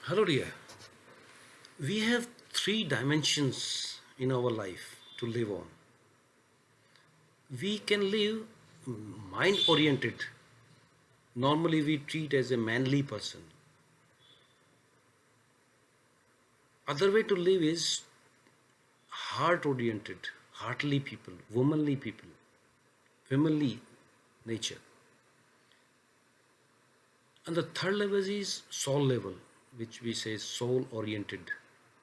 Hello, dear. We have three dimensions in our life to live on. We can live mind oriented. Normally, we treat as a manly person. Other way to live is heart oriented, heartly people, womanly nature. And the third level is soul level, which we say soul oriented,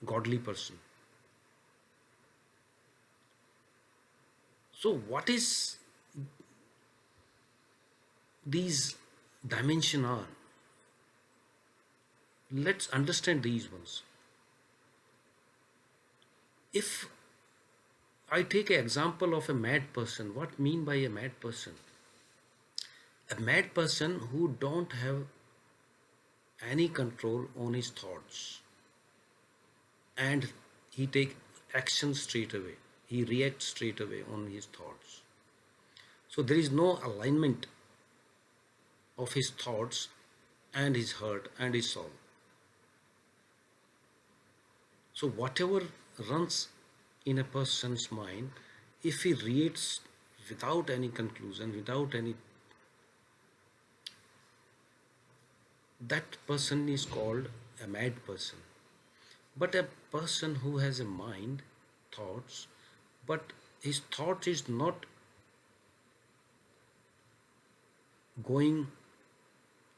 godly person. So, what is these dimension are? Let's understand these ones. If I take an example of a mad person, what mean by a mad person? A mad person who don't have any control on his thoughts, and he take action straight away. He reacts straight away on his thoughts. So there is no alignment of his thoughts and his heart and his soul. So whatever runs in a person's mind, if he reacts without any conclusion, without any, that person is called a mad person. But a person who has a mind, thoughts, but his thought is not going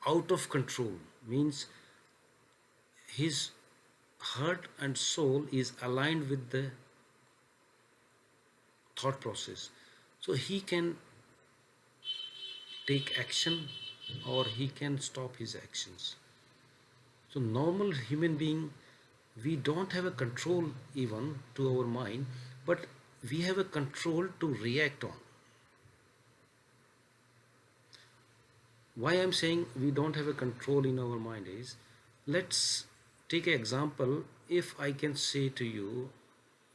out of control, means his heart and soul is aligned with the thought process. So he can take action or he can stop his actions. So normal human being, we don't have a control even to our mind, but we have a control to react on. Why I'm saying we don't have a control in our mind is, let's take an example. If I can say to you,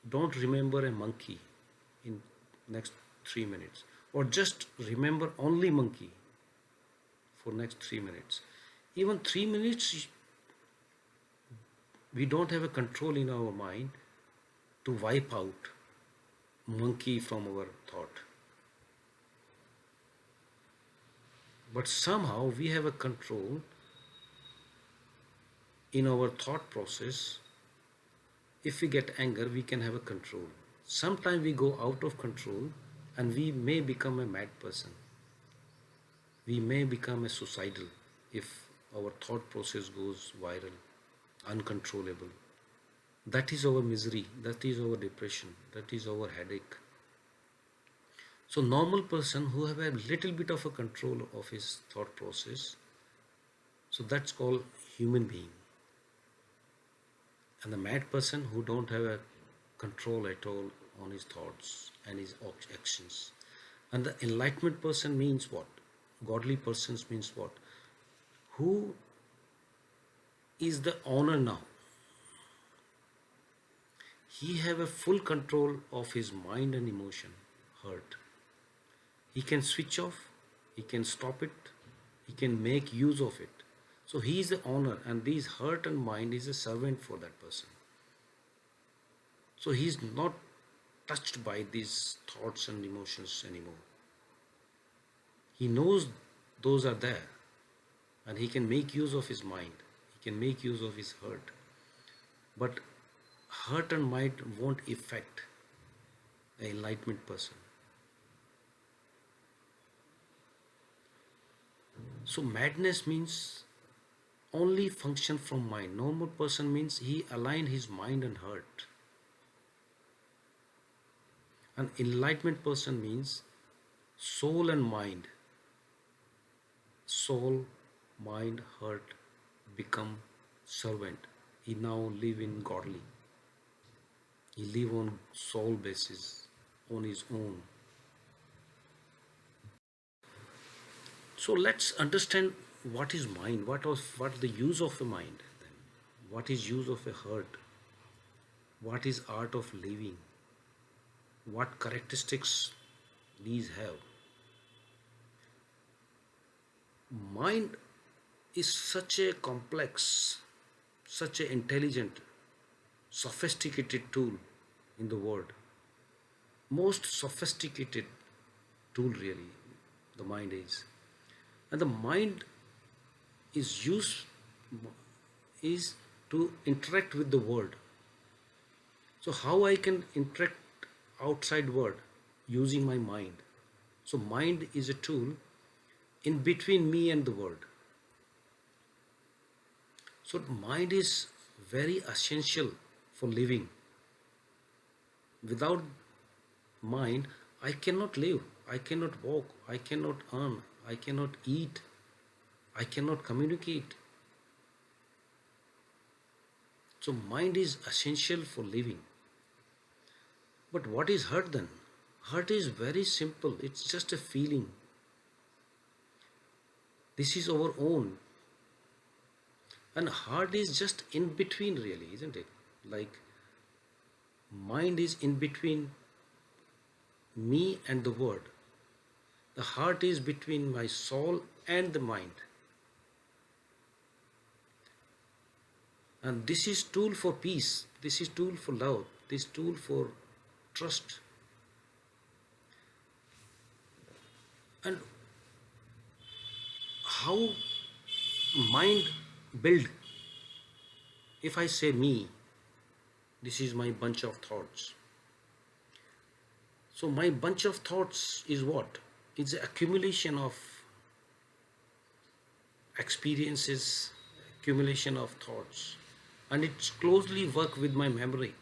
don't remember a monkey in next 3 minutes, or just remember only monkey for next 3 minutes. Even 3 minutes, we don't have a control in our mind to wipe out monkey from our thought. But somehow we have a control in our thought process. If we get anger, we can have a control. Sometimes we go out of control and we may become a mad person. We may become a suicidal if our thought process goes viral, uncontrollable. That is our misery, that is our depression, that is our headache. So normal person who have a little bit of a control of his thought process, so that's called human being. And the mad person who don't have a control at all on his thoughts and his actions. And the enlightenment person means what? Godly persons means what? Who is the owner now? He have a full control of his mind and emotion, heart. He can switch off, he can stop it, he can make use of it. So he is the owner, and this heart and mind is a servant for that person. So he is not touched by these thoughts and emotions anymore. He knows those are there, and he can make use of his mind, he can make use of his heart. But heart and mind won't affect the enlightenment person. So madness means only function from mind. Normal person means he aligned his mind and heart. An enlightenment person means soul and mind. Soul, mind, heart become servant. He now live in godly. He live on soul basis, on his own. So let's understand what is mind, what the use of a mind, then what is use of a heart, what is art of living, what characteristics these have. Mind is such a complex such an intelligent, sophisticated tool in the world. Most sophisticated tool, really, the mind is. And the mind is used is to interact with the world. So how I can interact outside world? Using my mind. So mind is a tool in between me and the world. So mind is very essential for living. Without mind, I cannot live, I cannot walk, I cannot earn, I cannot eat, I cannot communicate. So mind is essential for living. But what is hurt then? Hurt is very simple. It's just a feeling. This is our own. And heart is just in between, really, isn't it? Like mind is in between me and the world. The heart is between my soul and the mind. And this is tool for peace. This is tool for love. This tool for trust. And how mind build? If I say me, this is my bunch of thoughts. So my bunch of thoughts is what? It's an accumulation of experiences, accumulation of thoughts, and it's closely work with my memory.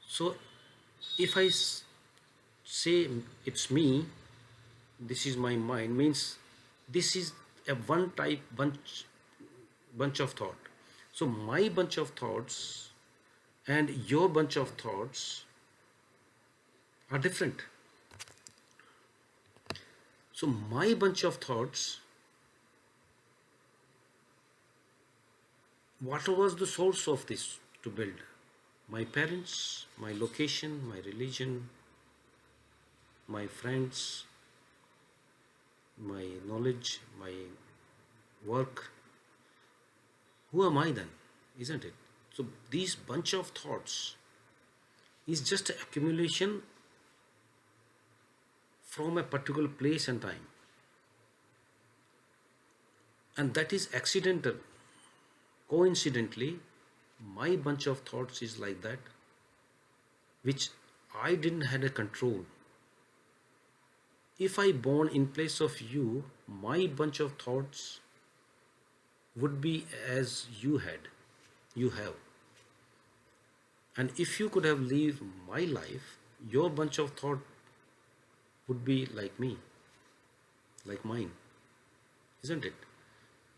So if I say it's me, this is my mind, means this is a one type bunch of thought. So my bunch of thoughts and your bunch of thoughts are different. So my bunch of thoughts, what was the source of this to build? My parents, my location, my religion, my friends, my knowledge, my work. Who am I then? Isn't it? So these bunch of thoughts is just an accumulation from a particular place and time. And that is accidental. Coincidentally, my bunch of thoughts is like that, which I didn't had a control. If I born in place of you, my bunch of thoughts would be as you have. And if you could have lived my life, your bunch of thought would be like me, like mine, isn't it?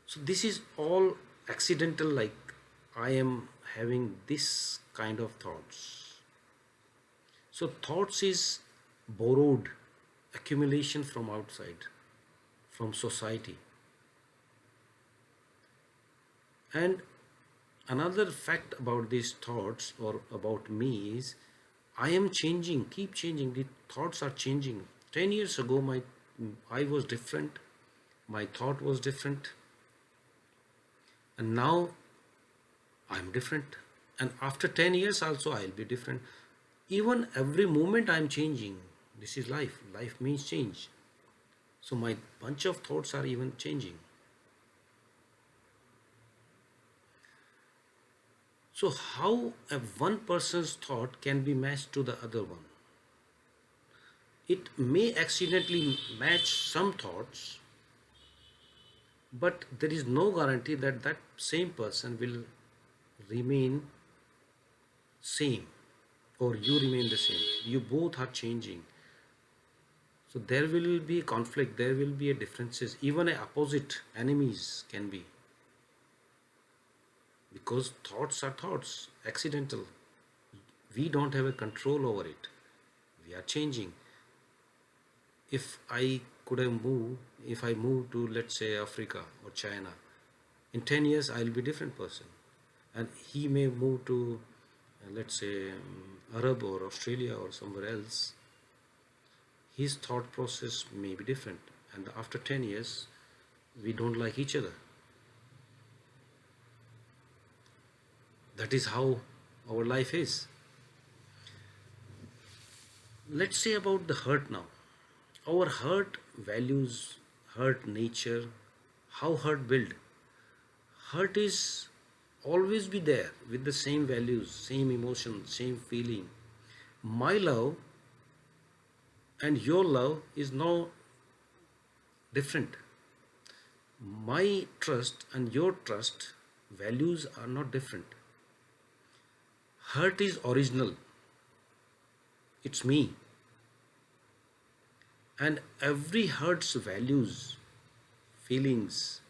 So this is all accidental, like I am having this kind of thoughts. So thoughts is borrowed accumulation from outside, from society. And another fact about these thoughts or about me is I am changing, keep changing. The thoughts are changing. 10 years ago, I was different, my thought was different, and now I'm different. And after 10 years also I'll be different. Even every moment I'm changing. This is life. Life means change. So my bunch of thoughts are even changing. So how a one person's thought can be matched to the other one? It may accidentally match some thoughts, but there is no guarantee that that same person will remain same or you remain the same. You both are changing. So there will be conflict, there will be a differences, even a opposite enemies can be. Because thoughts are thoughts, accidental. We don't have a control over it. We are changing. If I could have moved, if I move to, let's say, Africa or China, in 10 years I'll be a different person. And he may move to, let's say, Arab or Australia or somewhere else. His thought process may be different. And after 10 years, we don't like each other. That is how our life is. Let's say about the hurt now. Our hurt values, hurt nature, how hurt build. Hurt is always be there with the same values, same emotion, same feeling. My love and your love is no different. My trust and your trust values are not different. Hurt is original. It's me. And every hurt's values, feelings,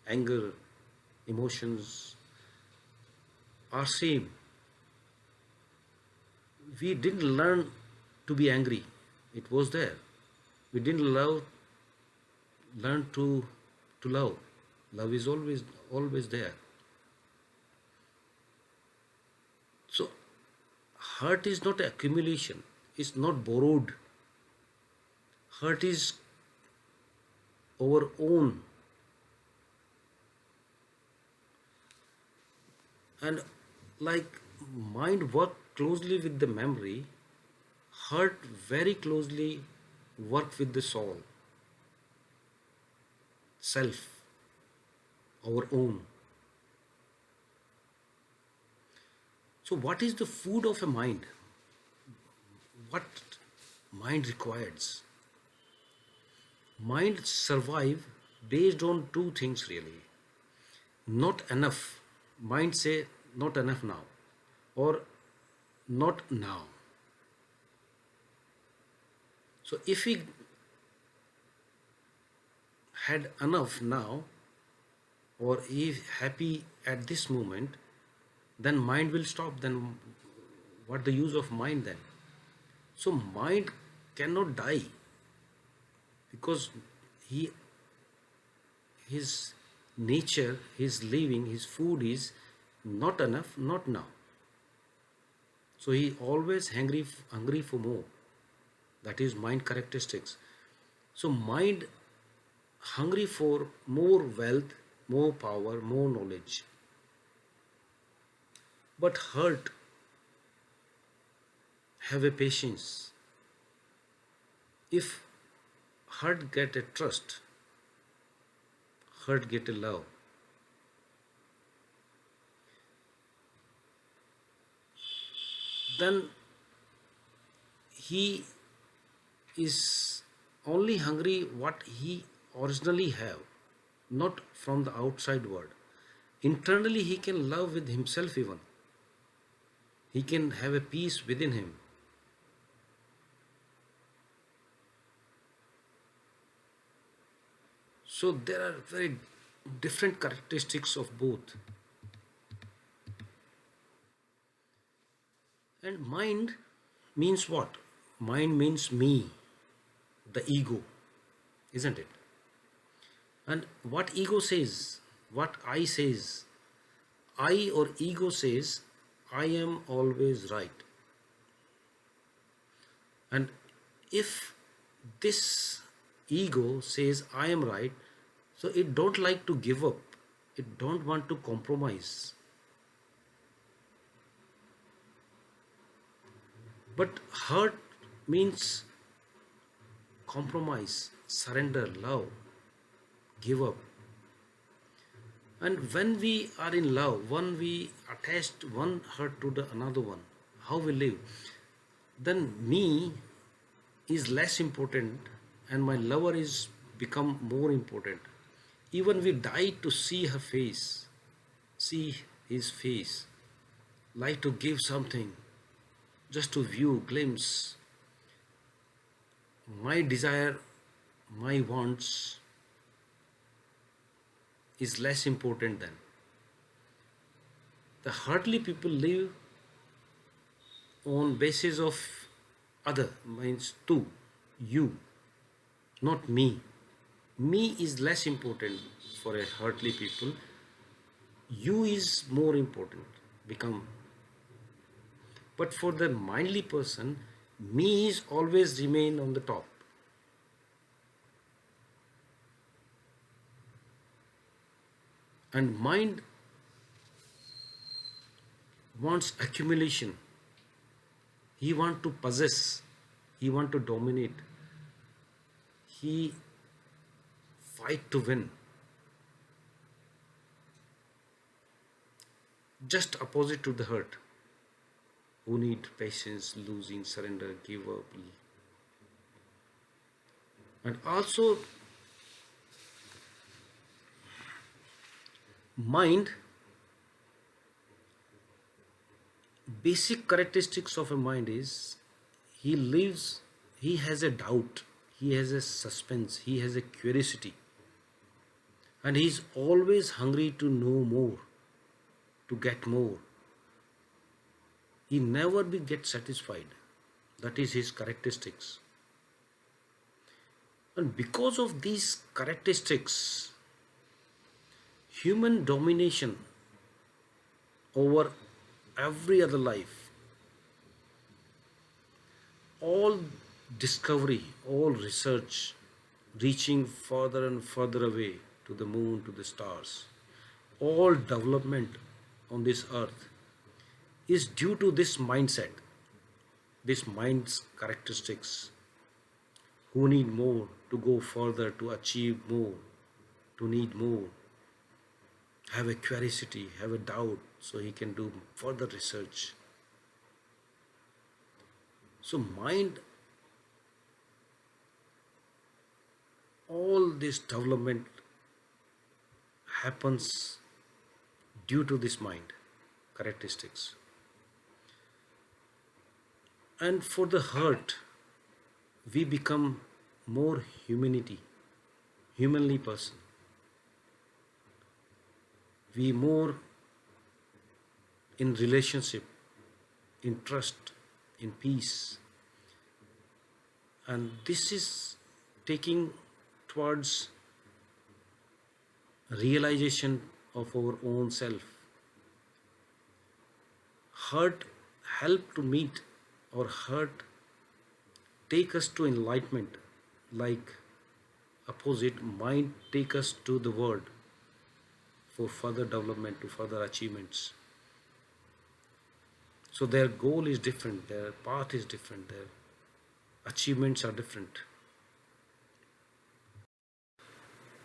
anger, emotions are same. We didn't learn to be angry. It was there. We didn't learn to love. Love is always there. So hurt is not accumulation. It's not borrowed. Hurt is our own. And like mind work closely with the memory, hurt very closely work with the soul, self, our own. So what is the food of a mind? What mind requires? Mind survive based on two things really. Not enough. Mind say not enough now or not now. So if we had enough now or if happy at this moment, then mind will stop. Then what the use of mind then? So mind cannot die because he his nature, his living, his food is not enough, not now. So he always hungry for more. That is mind characteristics. So mind hungry for more wealth, more power, more knowledge. But hurt have a patience. If hurt get a trust, hurt get a love. Then he is only hungry what he originally have, not from the outside world. Internally he can love with himself even. He can have a peace within him. So there are very different characteristics of both. And mind means what? Mind means me, the ego, isn't it? And what ego says, what I says, I or ego says, I am always right. And if this ego says I am right, so it don't like to give up. It don't want to compromise. But hurt means compromise, surrender, love, give up. And when we are in love, when we attached one hurt to the another one, how we live, then me is less important and my lover is become more important. Even we die to see her face, see his face, like to give something, just to view, glimpse. My desire, my wants is less important than. The hardly people live on basis of other, means two, you, not me. Me is less important for a hardly people. You is more important, become. But for the mindly person, me is always remain on the top. And mind wants accumulation, he want to possess, he want to dominate, he fight to win. Just opposite to the hurt, who need patience, losing, surrender, give up. And also, mind, basic characteristics of a mind is he lives, he has a doubt, he has a suspense, he has a curiosity, and he's always hungry to know more, to get more. He never be get satisfied. That is his characteristics. And because of these characteristics, human domination over every other life, all discovery, all research, reaching further and further away to the moon, to the stars, all development on this earth is due to this mindset, this mind's characteristics, who need more to go further, to achieve more, to need more, have a curiosity, have a doubt, so he can do further research. So mind, all this development happens due to this mind characteristics. And for the hurt, we become more humanly person. We more in relationship, in trust, in peace. And this is taking towards realization of our own self. Hurt help to meet, or hurt take us to enlightenment, like opposite mind take us to the world for further development, to further achievements. So their goal is different, their path is different, their achievements are different.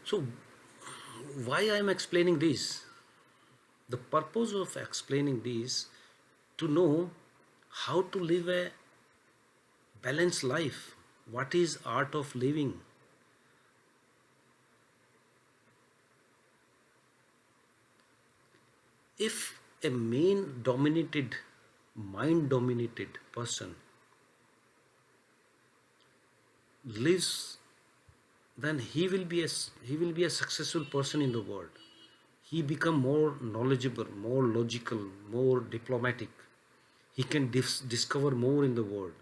So why I am explaining this? The purpose of explaining this, to know how to live a balanced life. What is art of living? If a mind dominated person lives, then he will be a successful person in the world. He become more knowledgeable, more logical, more diplomatic. He can discover more in the world.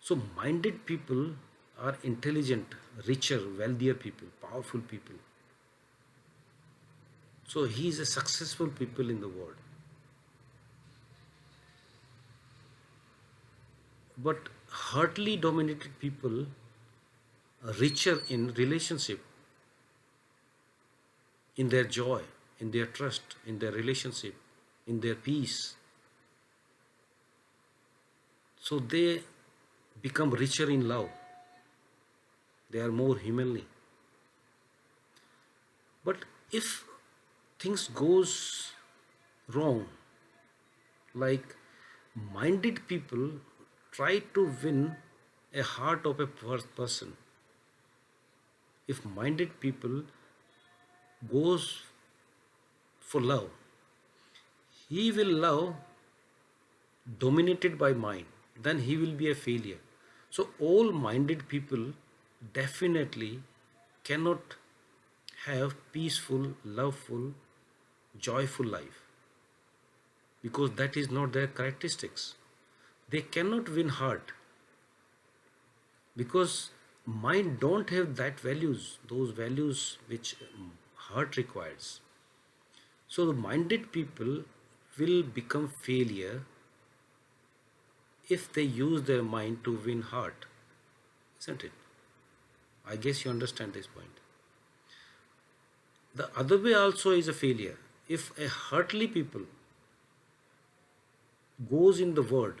So minded people are intelligent, richer, wealthier people, powerful people. So he is a successful people in the world. But hardly dominated people are richer in relationship, in their joy, in their trust, in their relationship, in their peace. So they become richer in love. They are more humanly. But if things goes wrong, like minded people try to win a heart of a person, if minded people goes for love, he will love dominated by mind, then he will be a failure. So all minded people definitely cannot have peaceful, loveful, joyful life, because that is not their characteristics. They cannot win heart, because mind don't have that values, those values which heart requires. So the minded people will become failure if they use their mind to win heart, isn't it? I guess you understand this point. The other way also is a failure. If a heartly people goes in the world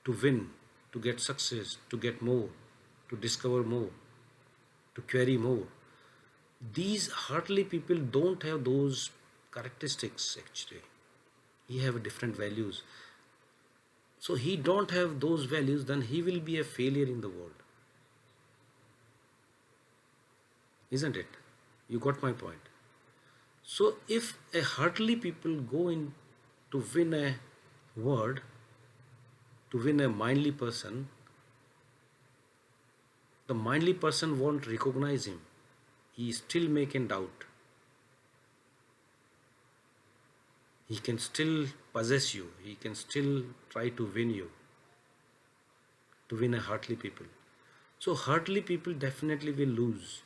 to win, to get success, to get more, to discover more, to query more. These heartly people don't have those characteristics actually. He have different values. So he don't have those values, then he will be a failure in the world. Isn't it? You got my point. So if a heartly people go in to win a word, to win a mindly person, the mindly person won't recognize him. He still making doubt. He can still possess you. He can still try to win you, to win a heartly people. So heartly people definitely will lose.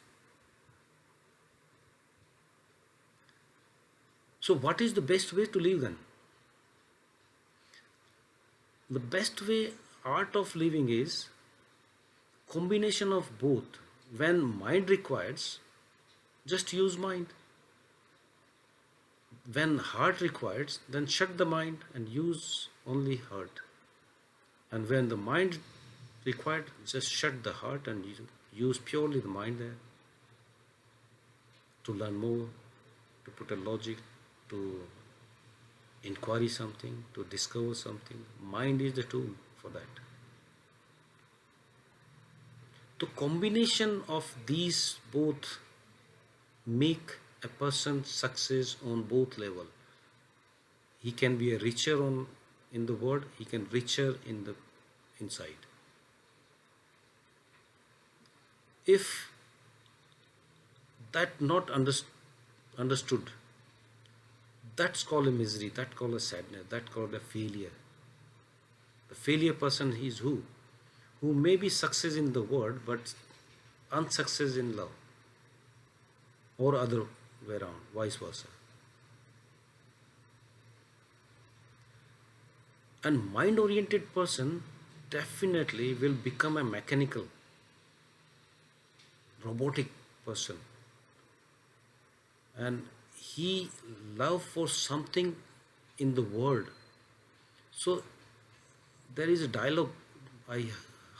So what is the best way to live then? The best way art of living is combination of both. When mind requires, just use mind. When heart requires, then shut the mind and use only heart. And when the mind required, just shut the heart and use purely the mind there to learn more, to put a logic, to inquiry something, to discover something. Mind is the tool for that. The combination of these both make a person success on both level. He can be a richer on in the world, he can richer in the inside. If that not understood, that's called a misery, that called a sadness, that called a failure. The failure person is who may be success in the world but unsuccess in love, or other way around, vice versa. And mind oriented person definitely will become a mechanical, robotic person, and he love for something in the world. So there is a dialogue I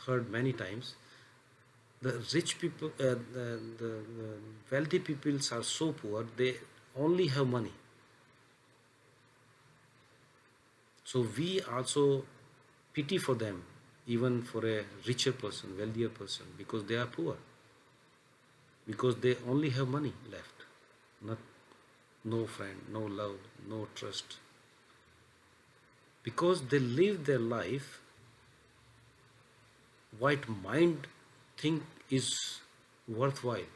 heard many times. The rich people, the wealthy peoples are so poor, they only have money. So we also pity for them, even for a richer person, wealthier person, because they are poor, because they only have money left. Not, no friend, no love, no trust. Because they live their life what mind think is worthwhile,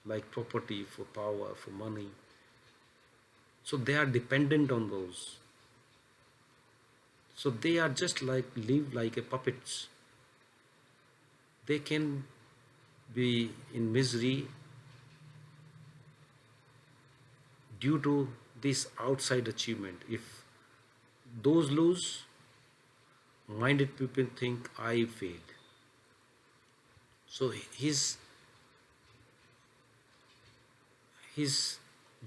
like property, for power, for money. So they are dependent on those. So they are just like live like a puppets. They can be in misery due to this outside achievement. If those lose, minded people think I failed. So his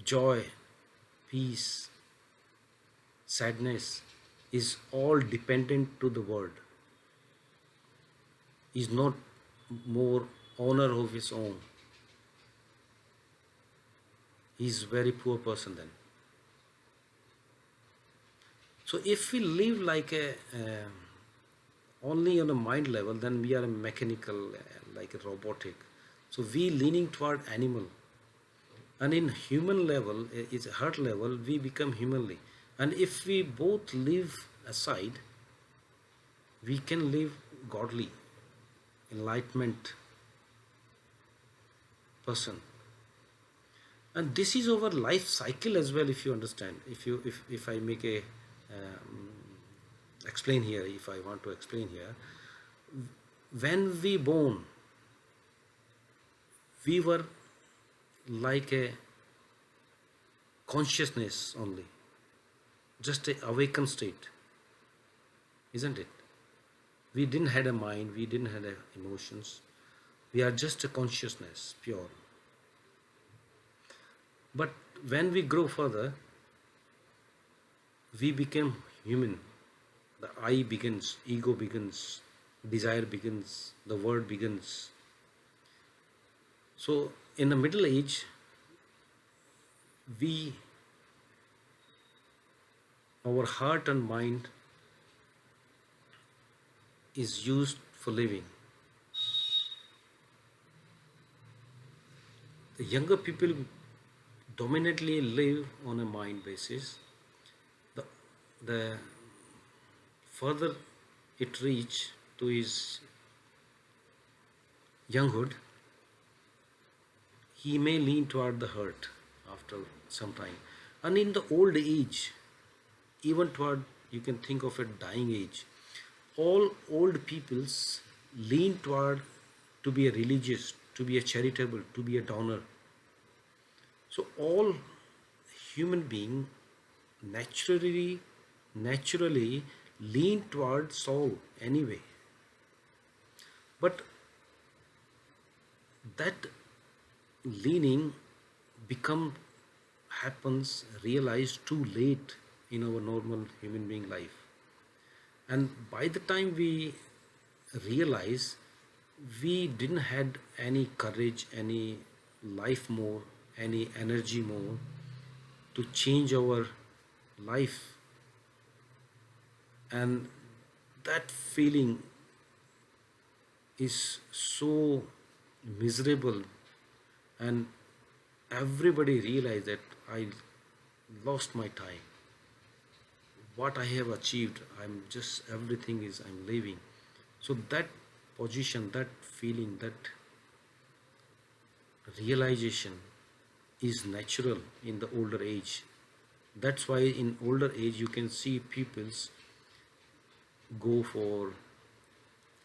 joy, peace, sadness is all dependent to the world. Is not more owner of his own. He is very poor person then. So if we live like a only on a mind level, then we are a mechanical, like a robotic. So we leaning toward animal, and in human level, is heart level, we become humanly. And if we both live aside, we can live godly, enlightenment person. And this is our life cycle as well, if you understand. If I make a um, explain here, if I want to explain here, when we born, we were like a consciousness only, just a awakened state, isn't it? We didn't had a mind, we didn't had a emotions, we are just a consciousness, pure. But when we grow further, we became human, the I begins, ego begins, desire begins, the word begins. So in the middle age, we, our heart and mind is used for living. The younger people dominantly live on a mind basis. The, the further it reach to his younghood, he may lean toward the hurt after some time. And in the old age, even toward, you can think of a dying age, all old peoples lean toward to be a religious, to be a charitable, to be a donor. So all human being naturally lean toward soul anyway. But that leaning become happens realized too late in our normal human being life. And by the time we realize, we didn't had any courage, any life more, any energy more to change our life. And that feeling is so miserable, and everybody realized that I lost my time. What I have achieved, I'm just, everything is, I'm leaving. So that position, that feeling, that realization is natural in the older age. That's why in older age you can see peoples go for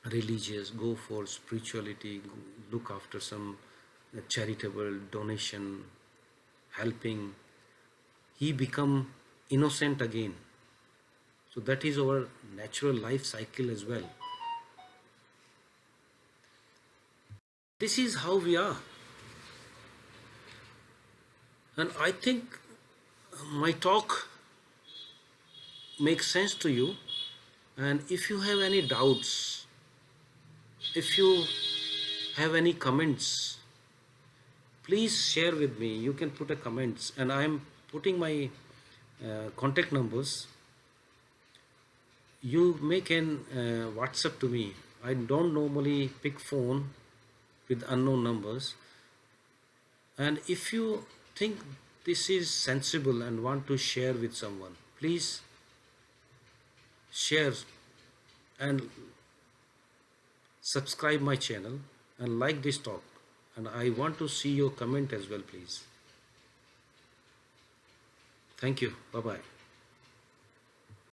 religious, go for spirituality, look after some charitable donation, helping. He become innocent again. So that is our natural life cycle as well. This is how we are. And I think my talk makes sense to you. And if you have any doubts, if you have any comments, please share with me. You can put a comments, and I am putting my contact numbers. You make an WhatsApp to me. I don't normally pick phone with unknown numbers. And if you think this is sensible and want to share with someone, please share and subscribe my channel and like this talk. And I want to see your comment as well, please. Thank you. Bye bye.